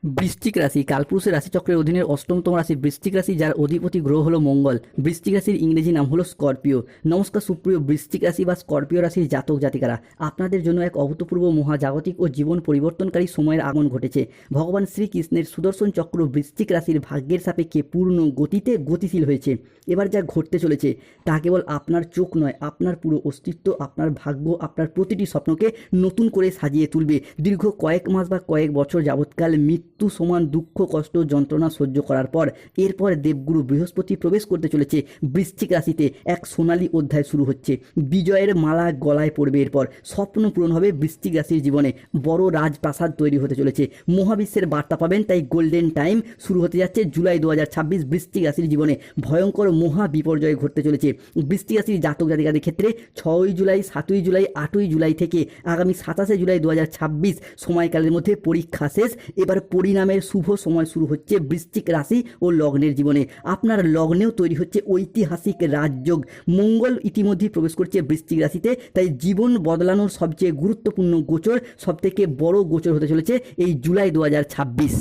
বৃশ্চিক রাশি কালপুরুষের রাশিচক্রের অধীনের অষ্টমতম রাশি বৃশ্চিক রাশি, যার অধিপতি গ্রহ হলো মঙ্গল। বৃশ্চিক রাশির ইংরেজি নাম হলো স্করপিও। নমস্কার সুপ্রিয় বৃশ্চিক রাশি বা স্করপিও রাশির জাতক জাতিকারা, আপনাদের জন্য এক অভূতপূর্ব মহাজাগতিক ও জীবন পরিবর্তনকারী সময়ের আগমন ঘটেছে। ভগবান শ্রীকৃষ্ণের সুদর্শন চক্র বৃশ্চিক রাশির ভাগ্যের সাপেক্ষে পূর্ণ গতিতে গতিশীল হয়েছে। এবার যা ঘটতে চলেছে তা কেবল আপনার চোখ নয়, আপনার পুরো অস্তিত্ব, আপনার ভাগ্য, আপনার প্রতিটি স্বপ্নকে নতুন করে সাজিয়ে তুলবে। দীর্ঘ কয়েক মাস বা কয়েক বছর যাবৎকাল মৃত্যু সমান দুঃখ, কষ্ট, যন্ত্রণা সহ্য করার পর এরপর দেবগুরু বৃহস্পতি প্রবেশ করতে চলেছে বৃশ্চিক রাশিতে। এক সোনালী অধ্যায় শুরু হচ্ছে। বিজয়ের মালা গলায় পড়বে। এরপর স্বপ্ন পূরণ হবে বৃশ্চিক রাশির জীবনে। বড় রাজপ্রাসাদ তৈরি হতে চলেছে। মহাবিশ্বের বার্তা পাবেন, তাই গোল্ডেন টাইম শুরু হতে যাচ্ছে জুলাই 2026 বৃশ্চিক রাশির জীবনে। ভয়ঙ্কর মহা বিপর্যয় ঘটতে চলেছে বৃশ্চিক রাশির জাতক জাতিকাদের ক্ষেত্রে। 6ই জুলাই, 7ই জুলাই, 8ই জুলাই থেকে আগামী 27শে জুলাই 2026 সময়কালের মধ্যে পরীক্ষা শেষ। এবার পরিণামের শুভ সময় শুরু হচ্ছে বৃশ্চিক রাশি ও লগ্নের জীবনে। আপনার লগ্নেও তৈরি হচ্ছে ঐতিহাসিক রাজযোগ। মঙ্গল ইতিমধ্যেই প্রবেশ করছে বৃশ্চিক রাশিতে, তাই জীবন বদলানোর সবচেয়ে গুরুত্বপূর্ণ গোচর, সবথেকে বড় গোচর হতে চলেছে এই জুলাই 2026।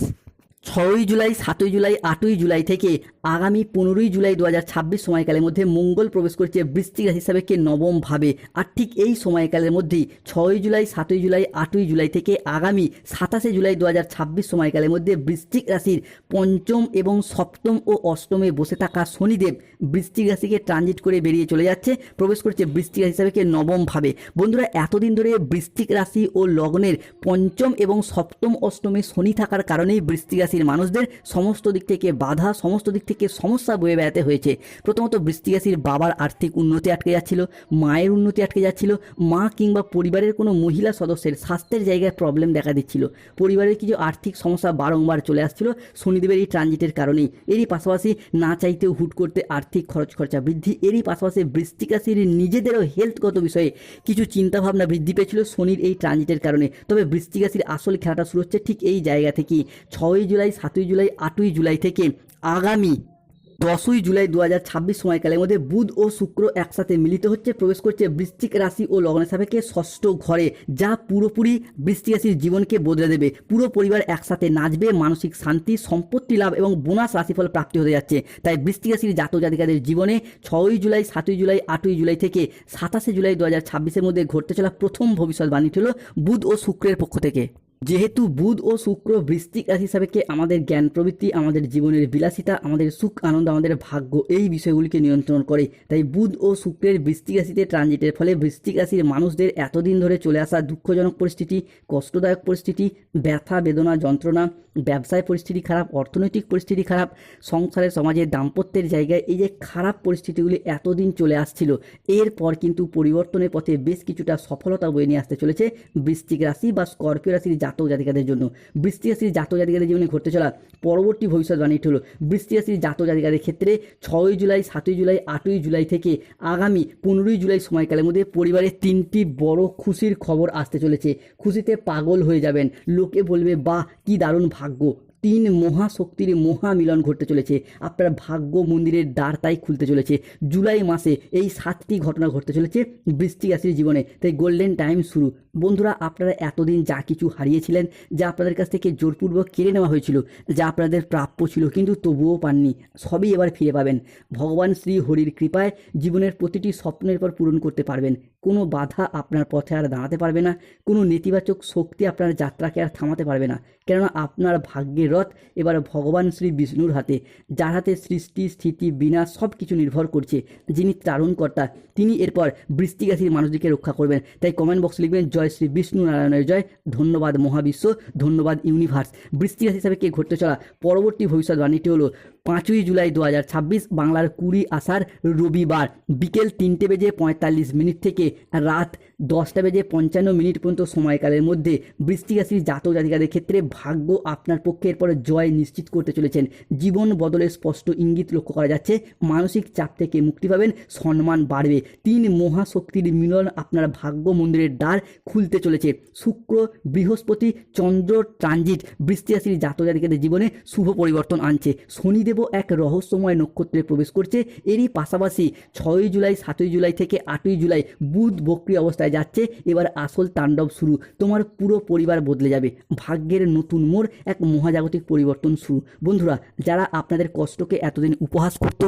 6ই জুলাই, 7ই জুলাই, 8ই জুলাই থেকে আগামী 15ই জুলাই 2026 সময়কালের মধ্যে মঙ্গল প্রবেশ করছে বৃশ্চিক রাশি সাপেক্ষে নবম ভাবে। আর ঠিক এই সময়কালের মধ্যেই 6ই জুলাই, 7ই জুলাই, 8ই জুলাই থেকে আগামী 27শে জুলাই 2026 সময়কালের মধ্যে বৃশ্চিক রাশির পঞ্চম এবং সপ্তম ও অষ্টমে বসে থাকা শনিদেব বৃশ্চিক রাশিকে ট্রানজিট করে বেরিয়ে চলে যাচ্ছে, প্রবেশ করছে বৃশ্চিক রাশি সাপেক্ষে নবম ভাবে। বন্ধুরা, এতদিন ধরে বৃশ্চিক রাশি ও লগ্নের পঞ্চম এবং সপ্তম অষ্টমে শনি থাকার কারণেই বৃশ্চিক রাশির মানুষদের সমস্ত দিক থেকে বাধা, সমস্ত দিক থেকে সমস্যা বয়ে বেড়াতে হয়েছে। প্রথমত বৃশ্চিক রাশির বাবার আর্থিক উন্নতি আটকে যাচ্ছিল, মায়ের উন্নতি আটকে যাচ্ছিল, মা কিংবা পরিবারের কোনো মহিলা সদস্যের স্বাস্থ্যের জায়গায় প্রবলেম দেখা দিচ্ছিল, পরিবারের কিছু আর্থিক সমস্যা বারংবার চলে আসছিল শনিদেবের এই ট্রানজিটের কারণেই। এরই পাশাপাশি না চাইতেও হুট করতে আর্থিক খরচা বৃদ্ধি, এরই পাশাপাশি বৃশ্চিক রাশির নিজেদেরও হেলথগত বিষয়ে কিছু চিন্তাভাবনা বৃদ্ধি পেয়েছিল শনির এই ট্রানজিটের কারণে। তবে বৃশ্চিক রাশির আসল খেলাটা শুরু হচ্ছে ঠিক এই জায়গা থেকেই। 6ই জুলাই, 7ই জুলাই, 8ই জুলাই থেকে আগামী 10ই জুলাই 2026 সময়কালের মধ্যে বুধ ও শুক্র একসাথে মিলিত হচ্ছে, প্রবেশ করছে বৃশ্চিক রাশি ও লগ্নের সাপেক্ষে ষষ্ঠ ঘরে, যা পুরোপুরি বৃশ্চিক রাশির জীবনকে বদলে দেবে। পুরো পরিবার একসাথে নাচবে, মানসিক শান্তি, সম্পত্তি লাভ এবং বোনাস রাশিফল প্রাপ্তি হতে যাচ্ছে। তাই বৃশ্চিক রাশির জাতক জাতিকাদের জীবনে 6ই জুলাই, 7ই জুলাই, 8ই জুলাই থেকে 27শে জুলাই 2026-এর মধ্যে ঘটতে চলা প্রথম ভবিষ্যৎবাণীটি হলো বুধ ও শুক্রের পক্ষ থেকে। যেহেতু বুধ ও শুক্র বৃশ্চিক রাশি সাপেক্ষে আমাদের জ্ঞান প্রবৃত্তি, আমাদের জীবনের বিলাসিতা, আমাদের সুখ আনন্দ, আমাদের ভাগ্য, এই বিষয়গুলিকে নিয়ন্ত্রণ করে, তাই বুধ ও শুক্রের বৃশ্চিক রাশিতে ট্রানজিটের ফলে বৃশ্চিক রাশির মানুষদের এতদিন ধরে চলে আসা দুঃখজনক পরিস্থিতি, কষ্টদায়ক পরিস্থিতি, ব্যথা বেদনা যন্ত্রণা, ব্যবসায় পরিস্থিতি খারাপ, অর্থনৈতিক পরিস্থিতি খারাপ, সংসারের সমাজের দাম্পত্যের জায়গায় এই যে খারাপ পরিস্থিতিগুলি এতদিন চলে আসছিল, এরপর কিন্তু পরিবর্তনের পথে বেশ কিছুটা সফলতা বয়ে নিয়ে আসতে চলেছে বৃশ্চিক রাশি বা স্করপিও রাশির জাতক জাতিকাদের জন্য। বৃশ্চিক রাশির জাতক জাতিকাদের জীবনে ঘটতে চলা পরবর্তী ভবিষ্যৎবাণীটি হলো বৃশ্চিক রাশির জাতক জাতিকাদের ক্ষেত্রে 6ই জুলাই, 7ই জুলাই, 8ই জুলাই থেকে আগামী 15ই জুলাই সময়কালের মধ্যে পরিবারের 3টি বড় খুশির খবর আসতে চলেছে। খুশিতে পাগল হয়ে যাবেন, লোকে বলবে বাহ কি দারুণ ভাগ্য। 3 মহাশক্তির মহামিলন ঘটতে চলেছে, আপনার ভাগ্য মন্দিরের দ্বার তাই খুলতে চলেছে। জুলাই মাসে এই 7টি ঘটনা ঘটতে চলেছে বৃশ্চিক রাশির জীবনে, তাই গোল্ডেন টাইম শুরু। বন্ধুরা, আপনারা এতদিন যা কিছু হারিয়েছিলেন, যা আপনাদের কাছ থেকে জোরপূর্বক কেড়ে নেওয়া হয়েছিল, যা আপনাদের প্রাপ্য ছিল কিন্তু তবুও পাননি, সবই এবার ফিরে পাবেন। ভগবান শ্রী হরির কৃপায় জীবনের প্রতিটি স্বপ্নের পর পূরণ করতে পারবেন। কোনো বাধা আপনার পথে আর দাঁড়াতে পারবে না, কোনো নেতিবাচক শক্তি আপনার যাত্রাকে আর থামাতে পারবে না, কেননা আপনার ভাগ্যের রথ এবার ভগবান শ্রী বিষ্ণুর হাতে, যার হাতে সৃষ্টি স্থিতি বিনাশ সব কিছু নির্ভর করছে। যিনি ত্রারণকর্তা, তিনি এরপর বৃশ্চিক রাশির মানুষদেরকে রক্ষা করবেন। তাই কমেন্ট বক্স লিখবেন জয় শ্রী বিষ্ণু নারায়ণের জয়, ধন্যবাদ মহাবিশ্ব, ধন্যবাদ ইউনিভার্স। বৃশ্চিক রাশি হিসাবে কে ঘটতে চলা পরবর্তী ভবিষ্যৎবাণীটি হলো 5ই জুলাই 2026 বাংলার 20 আষাঢ় রবিবার বিকেল 3:45 থেকে রাত 10:55 পর্যন্ত সময়কালের মধ্যে বৃশ্চিক রাশির জাতক জাতিকাদের ক্ষেত্রে ভাগ্য আপনার পক্ষে এরপরে জয় নিশ্চিত করতে চলেছেন। জীবন বদলের স্পষ্ট ইঙ্গিত লক্ষ্য করা যাচ্ছে, মানসিক চাপ থেকে মুক্তি পাবেন, সম্মান বাড়বে। 3 মহাশক্তির মিলন আপনার ভাগ্য মন্দিরের দ্বার খুলতে চলেছে। শুক্র, বৃহস্পতি, চন্দ্র ট্রানজিট বৃশ্চিক রাশির জাতক জাতিকাদের জীবনে শুভ পরিবর্তন আনছে। শনিদেব শনিদেবও এক রহস্যময় নক্ষত্রে প্রবেশ করছে। এরই পাশাপাশি 6ই জুলাই 7ই জুলাই থেকে 8ই জুলাই বুধ বক্রী অবস্থায় যাচ্ছে। এবার আসল তাণ্ডব শুরু, তোমার পুরো পরিবার বদলে যাবে, ভাগ্যের নতুন মোড়, এক মহাজাগতিক পরিবর্তন শুরু। বন্ধুরা, যারা আপনাদের কষ্টকে এতদিন উপহাস করত,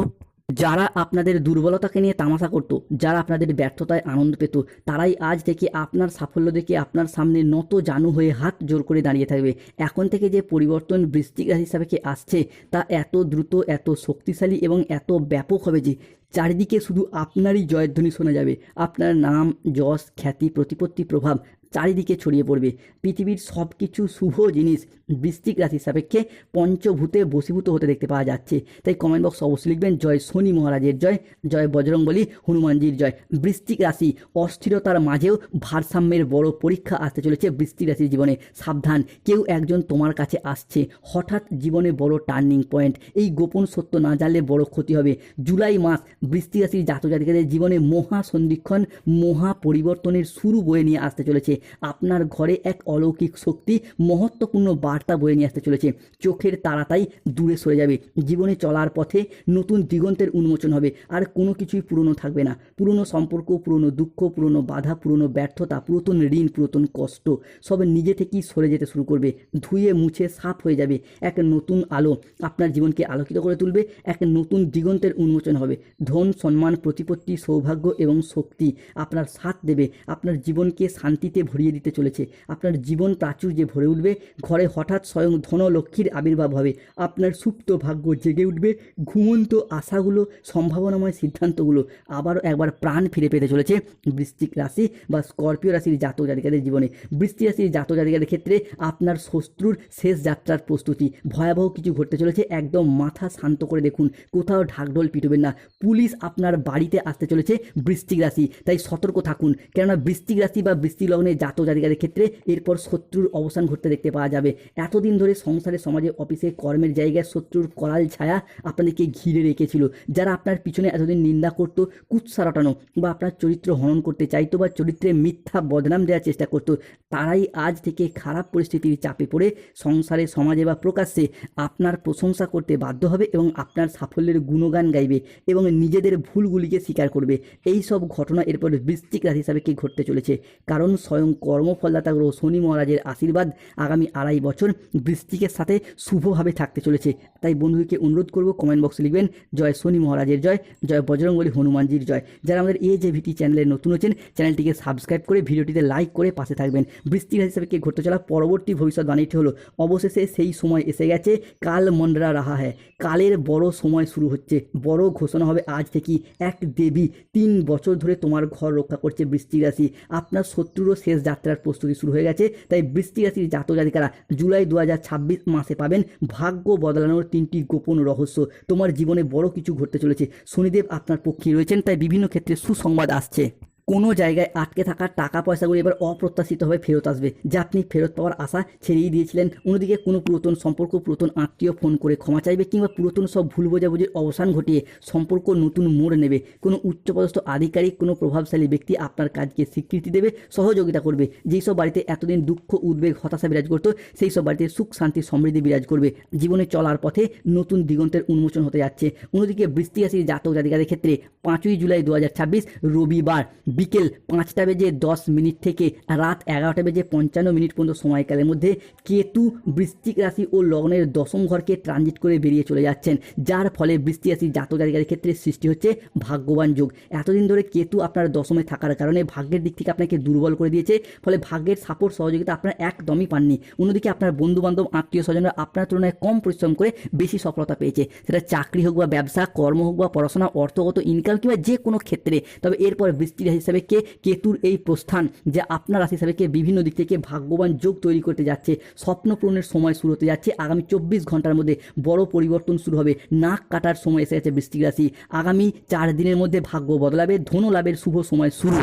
যারা আপনাদের দুর্বলতাকে নিয়ে তামাশা করত, যারা আপনাদের ব্যর্থতায় আনন্দ পেত, তারাই আজ থেকে আপনার সাফল্য দেখে আপনার সামনে নত জানু হয়ে হাত জোর করে দাঁড়িয়ে থাকবে। এখন থেকে যে পরিবর্তন বৃশ্চিক রাশি হিসাবে আসছে তা এত দ্রুত, এত শক্তিশালী এবং এত ব্যাপক হবে যে চারিদিকে শুধু আপনারই জয়ধ্বনি শোনা যাবে। আপনার নাম, যশ, খ্যাতি, প্রতিপত্তি, প্রভাব চারিদিকে ছড়িয়ে পড়বে। পৃথিবীর সব কিছু শুভ জিনিস বৃশ্চিক রাশির সাপেক্ষে পঞ্চভূতে বশীভূত হতে দেখতে পাওয়া যাচ্ছে। তাই কমেন্ট বক্স অবশ্যই লিখবেন জয় শনি মহারাজের জয়, জয় বজরংবলী হনুমানজির জয়। বৃশ্চিক রাশি অস্থিরতার মাঝেও ভারসাম্যের বড় পরীক্ষা আসতে চলেছে বৃশ্চিক রাশির জীবনে। সাবধান, কেউ একজন তোমার কাছে আসছে, হঠাৎ জীবনে বড় টার্নিং পয়েন্ট। এই গোপন সত্য না জানলে বড় ক্ষতি হবে। জুলাই মাস বৃশ্চিক রাশির জাতক জাতিকাদের জীবনে মহা সন্ধিক্ষণ, মহা পরিবর্তনের শুরু বয়ে নিয়ে আসতে চলেছে। আপনার ঘরে এক অলৌকিক শক্তি মহত্বপূর্ণ বার্তা বয়ে নিয়ে আসতে চলেছে। চোখের তাড়াতাই দূরে সরে যাবে। জীবনে চলার পথে নতুন দিগন্তের উন্মোচন হবে। আর কোনো কিছুই পুরনো থাকবে না। পুরনো সম্পর্ক, পুরনো দুঃখ, পুরনো বাধা, পুরনো ব্যর্থতা, পুরাতন ঋণ, পুরাতন কষ্ট সব নিজে থেকেই সরে যেতে শুরু করবে। ধুয়ে মুছে সাফ হয়ে যাবে। এক নতুন আলো আপনার জীবনকে আলোকিত করে তুলবে। এক নতুন দিগন্তের উন্মোচন হবে। ধন, সম্মান, প্রতিপত্তি, সৌভাগ্য এবং শক্তি আপনার সাথ দেবে। আপনার জীবনকে শান্তিতে ভরিয়ে দিতে চলেছে। আপনার জীবন প্রাচুর্যে ভরে উঠবে। ঘরে হঠাৎ স্বয়ং ধনলক্ষ্মীর আবির্ভাব হবে। আপনার সুপ্ত ভাগ্য জেগে উঠবে। ঘুমন্ত আশাগুলো, সম্ভাবনাময় সিদ্ধান্তগুলো আবারও একবার প্রাণ ফিরে পেতে চলেছে বৃশ্চিক রাশি বা স্করপিও রাশির জাতক জাতিকাদের জীবনে। বৃশ্চিক রাশির জাতক জাতিকাদের ক্ষেত্রে আপনার শত্রুর শেষ যাত্রার প্রস্তুতি। ভয়াবহ কিছু ঘটতে চলেছে। একদম মাথা শান্ত করে দেখুন, কোথাও ঢাকঢোল পিটবেন না। পুলিশ আপনার বাড়িতে আসতে চলেছে বৃশ্চিক রাশি, তাই সতর্ক থাকুন। কেননা বৃশ্চিক রাশি বা বৃশ্চিক লগ্নে জাতক জাতিকাদের ক্ষেত্রে এরপর শত্রুর অবসান ঘটতে দেখতে পাওয়া যাবে। এতদিন ধরে সংসারে, সমাজে, অফিসে, কর্মের জায়গায় শত্রুর করাল ছায়া আপনাদেরকে ঘিরে রেখেছিল। যারা আপনার পিছনে এতদিন নিন্দা করত, কুৎসা রটানো বা আপনার চরিত্র হনন করতে চাইতো বা চরিত্রে মিথ্যা বদনাম দেওয়ার চেষ্টা করত, তারাই আজ থেকে খারাপ পরিস্থিতির চাপে পড়ে সংসারে, সমাজে বা প্রকাশ্যে আপনার প্রশংসা করতে বাধ্য হবে এবং আপনার সাফল্যের গুণগান গাইবে এবং নিজেদের ভুলগুলিকে স্বীকার করবে। এই সব ঘটনা এরপর বৃশ্চিক রাশি হিসাবে কি ঘটতে চলেছে, কারণ স্বয়ং কর্মফলদাতা গ্রহ শনি মহারাজের আশীর্বাদ আগামী 2.5 বছর বৃশ্চিকের সাথে শুভভাবে থাকতে চলেছে। তাই বন্ধুকে অনুরোধ করব, কমেন্ট বক্সে লিখবেন জয় শনি মহারাজের জয়, জয় বজরংবলী হনুমানজির জয়। যারা আমাদের AJVT চ্যানেলে নতুন হচ্ছেন, চ্যানেলটিকে সাবস্ক্রাইব করে ভিডিওটিতে লাইক করে পাশে থাকবেন। বৃশ্চিক রাশি হিসাবে কি ঘটতে চলা পরবর্তী ভবিষ্যৎবাণীটি হলো, অবশেষে সেই সময় এসে গেছে, কাল মন্ডরা রাহা হ্যায়। কালের বড় সময় শুরু হচ্ছে। বড় ঘোষণা হবে আজ থেকেই। এক দেবী 3 বছর ধরে তোমার ঘর রক্ষা করছে বৃশ্চিক রাশি। আপনার শত্রুরও শেষ যাত্রার প্রস্তুতি শুরু হয়ে গেছে। তাই বৃশ্চিক রাশির জাতক জাতিকারা জুলাই 2026 মাসে পাবেন ভাগ্য বদলানোর 3টি গোপন রহস্য। তোমার জীবনে বড় কিছু ঘটতে চলেছে। শনিদেব আপনার পক্ষে রয়েছেন, তাই বিভিন্ন ক্ষেত্রে সুসংবাদ আসছে। কোনো জায়গায় আটকে থাকা টাকা পয়সাগুলো এবার অপ্রত্যাশিতভাবে ফেরত আসবে, যা আপনি ফেরত পাওয়ার আশা ছেড়েই দিয়েছিলেন। অন্যদিকে কোনো পুরাতন সম্পর্ক, পুরাতন আত্মীয় ফোন করে ক্ষমা চাইবে কিংবা পুরাতন সব ভুল বোঝাবুঝির অবসান ঘটিয়ে সম্পর্ক নতুন মোড় নেবে। কোনো উচ্চপদস্থ আধিকারিক, কোনো প্রভাবশালী ব্যক্তি আপনার কাজকে স্বীকৃতি দেবে, সহযোগিতা করবে। যেই সব বাড়িতে এতদিন দুঃখ, উদ্বেগ, হতাশা বিরাজ করতো, সেই সব বাড়িতে সুখ, শান্তি, সমৃদ্ধি বিরাজ করবে। জীবনে চলার পথে নতুন দিগন্তের উন্মোচন হতে যাচ্ছে। অন্যদিকে বৃশ্চিক রাশির জাতক জাতিকাদের ক্ষেত্রে 5ই জুলাই 2026 রবিবার বিকেল 5:10 থেকে রাত 11:55 পর্যন্ত সময়কালের মধ্যে কেতু বৃশ্চিক রাশি ও লগ্নের 10ম ঘরকে ট্রানজিট করে বেরিয়ে চলে যাচ্ছেন, যার ফলে বৃশ্চিক রাশির জাতক জাতিকাদের ক্ষেত্রে সৃষ্টি হচ্ছে ভাগ্যবান যোগ। এতদিন ধরে কেতু আপনার 10মে থাকার কারণে ভাগ্যের দিক থেকে আপনাকে দুর্বল করে দিয়েছে, ফলে ভাগ্যের সাপোর্ট সহযোগিতা আপনার একদমই পাননি। অন্যদিকে আপনার বন্ধুবান্ধব, আত্মীয় স্বজনরা আপনার তুলনায় কম পরিশ্রম করে বেশি সফলতা পেয়েছে, সেটা চাকরি হোক বা ব্যবসা, কর্ম হোক বা পড়াশোনা, অর্থগত ইনকাম কিংবা যে কোনো ক্ষেত্রে। তবে এরপর বৃশ্চিক রাশি হিসাবে কেতুর এই প্রস্থান যা আপনার রাশি হিসাবে বিভিন্ন দিক থেকে ভাগ্যবান যোগ তৈরি করতে যাচ্ছে। স্বপ্ন পূরণের সময় শুরু হতে যাচ্ছে। আগামী 24 ঘন্টার মধ্যে বড় পরিবর্তন শুরু হবে। নাক কাটার সময় এসে গেছে বৃশ্চিক রাশি। আগামী 4 দিনের মধ্যে ভাগ্য বদলাবে। ধন লাভের শুভ সময় শুরু।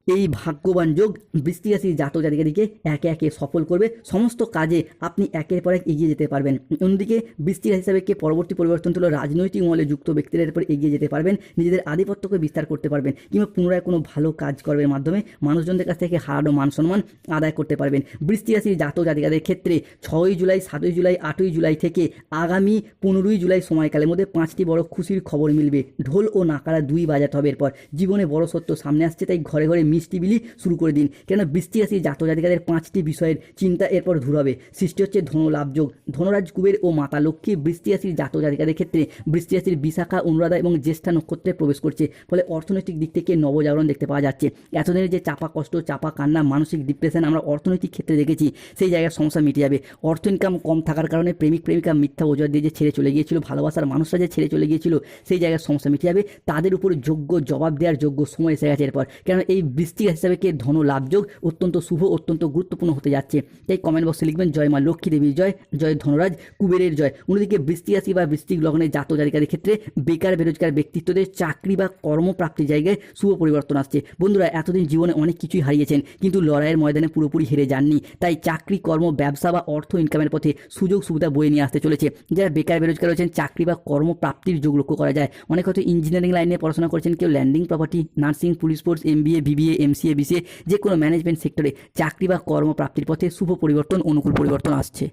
এই ভাগ্যবান যোগ বৃশ্চিক রাশির জাতক জাতিকাদিকে একে একে সফল করবে। সমস্ত কাজে আপনি একের পর এক এগিয়ে যেতে পারবেন। অন্যদিকে বৃশ্চিক রাশি হিসাবে পরবর্তী পরিবর্তন হলো রাজনৈতিক মহলে যুক্ত ব্যক্তিরা এরপর এগিয়ে যেতে পারবেন, নিজেদের আধিপত্যকে বিস্তার করতে পারবেন, কিংবা পুনরায় কোনো ভালো কাজ কর্মের মাধ্যমে মানুষজনদের কাছ থেকে হারানো মান সম্মান আদায় করতে পারবেন। বৃশ্চিক রাশির জাতক জাতিকাদের ক্ষেত্রে 6ই জুলাই, 7ই জুলাই, 8ই জুলাই থেকে আগামী 15ই জুলাই সময়কালের মধ্যে 5টি বড় খুশির খবর মিলবে। ঢোল ও নাকারা দুই বাজাতে হবে। এরপর জীবনে বড় সত্য সামনে আসছে, তাই ঘরে ঘরে মিষ্টি বিলি শুরু করে দিন। কেননা বৃশ্চিক রাশির জাতক জাতিকাদের 5টি বিষয়ের চিন্তা এরপর ধুরাবে। সৃষ্টি হচ্ছে ধনলাভযোগ। ধনরাজ কুবের ও মাতা লক্ষ্মী বৃশ্চিক রাশির জাতক জাতিকাদের ক্ষেত্রে বৃশ্চিক রাশির বিশাখা, অনুরাধা এবং জ্যেষ্ঠা নক্ষত্রে প্রবেশ করছে। ফলে অর্থনৈতিক দিক থেকে নবজাগরণ দেখতে পাওয়া যাচ্ছে। এতদিনের যে চাপা কষ্ট, চাপা কান্না, মানসিক ডিপ্রেশন আমরা অর্থনৈতিক ক্ষেত্রে দেখেছি, সেই জায়গার সমস্যা মিটে যাবে। অর্থ ইনকাম কম থাকার কারণে প্রেমিক প্রেমিকা মিথ্যা অজুহাত দিয়ে যে ছেড়ে চলে গিয়েছিল, ভালোবাসার মানুষরা যে ছেড়ে চলে গিয়েছিল, সেই জায়গার সমস্যা মিটে যাবে। তাদের উপর যোগ্য জবাব দেওয়ার যোগ্য সময় এসে গেছে এরপর। কেন এই বৃশ্চিক রাশি হিসাবে ধন লাভযোগ অত্যন্ত শুভ, অত্যন্ত গুরুত্বপূর্ণ হতে যাচ্ছে। তাই কমেন্ট বক্সে লিখবেন জয় মা লক্ষ্মী দেবীর জয়, জয় ধনরাজ কুবেরের জয়। অন্যদিকে বৃশ্চিক রাশি বা বৃশ্চিক লগ্নের জাতক জাতিকাদের ক্ষেত্রে বেকার বেরোজগার ব্যক্তিত্বদের চাকরি বা কর্মপ্রাপ্তির জায়গায় শুভ পরিবর্তন আসছে। বন্ধুরা, এতদিন জীবনে অনেক কিছুই হারিয়েছেন, কিন্তু লড়াইয়ের ময়দানে পুরোপুরি হেরে যাননি। তাই চাকরি, কর্ম, ব্যবসা বা অর্থ ইনকামের পথে সুযোগ সুবিধা বয়ে নিয়ে আসতে চলেছে। যারা বেকার বেরোজগার রয়েছেন, চাকরি বা কর্মপ্রাপ্তির যোগ লক্ষ্য করা যায়। অনেক হয়তো ইঞ্জিনিয়ারিং লাইনে পড়াশোনা করেছেন, কেউ landing property, nursing, police force, MBA, BBA, MCA, BCA, যে কোনো ম্যানেজমেন্ট সেক্টরে চাকরি বা কর্মপ্রাপ্তির পথে শুভ পরিবর্তন, অনুকূল পরিবর্তন আসছে।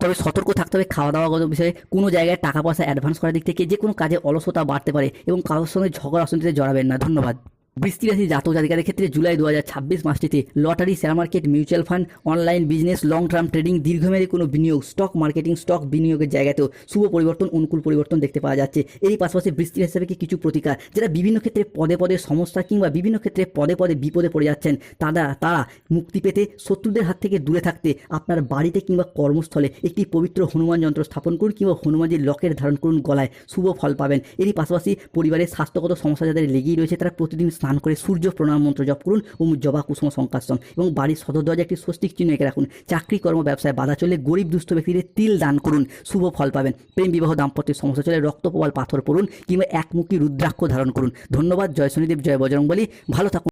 তবে সতর্ক থাকতে হবে খাওয়া দাওয়াগত বিষয়ে। কোনো জায়গায় টাকা পয়সা অ্যাডভান্স করার দিক থেকে যে কোনো কাজে অলসতা বাড়তে পারে এবং কারোর সঙ্গে ঝগড়া অশান্তিতে জড়াবেন না। ধন্যবাদ। বৃশ্চিক রাশি জাতক জাতিকাদের ক্ষেত্রে জুলাই 2026 মাসটিতে lottery, share market, mutual fund, online business, long term trading, দীর্ঘমেয়াদী কোনো বিনিয়োগ, স্টক মার্কেটিং, স্টক বিনিয়োগের জায়গাতেও শুভ পরিবর্তন, অনুকূল পরিবর্তন দেখতে পাওয়া যাচ্ছে। এরই পাশাপাশি বৃশ্চিক রাশি হিসাবে কিছু প্রতিকার, যারা বিভিন্ন ক্ষেত্রে পদে পদে সমস্যা কিংবা বিভিন্ন ক্ষেত্রে পদে পদে বিপদে পড়ে যাচ্ছেন, তারা মুক্তি পেতে, শত্রুদের হাত থেকে দূরে থাকতে আপনার বাড়িতে কিংবা কর্মস্থলে একটি পবিত্র হনুমান যন্ত্র স্থাপন করুন কিংবা হনুমানজির লকেট ধারণ করুন গলায়, শুভ ফল পাবেন। এরই পাশাপাশি পরিবারের স্বাস্থ্যগত সমস্যা যাদের লেগেই রয়েছে, তারা প্রতিদিন স্নান করে সূর্য প্রণাম মন্ত্র জপ করুন ও জবা কুসুম সংকাশন, এবং বাড়ির সদর দরজায় একটি স্বস্তিক চিহ্ন এঁকে রাখুন। চাকরি, কর্ম, ব্যবসায় বাধা চলে গরিব দুস্থ ব্যক্তিদের তিল দান করুন, শুভ ফল পাবেন। প্রেম, বিবাহ, দাম্পত্যের সমস্যা চলে রক্তপ্রবাল পাথর পড়ুন কিংবা একমুখী রুদ্রাক্ষ ধারণ করুন। ধন্যবাদ। জয় শনিদেব, জয় বজরংবলী। ভালো থাকুন।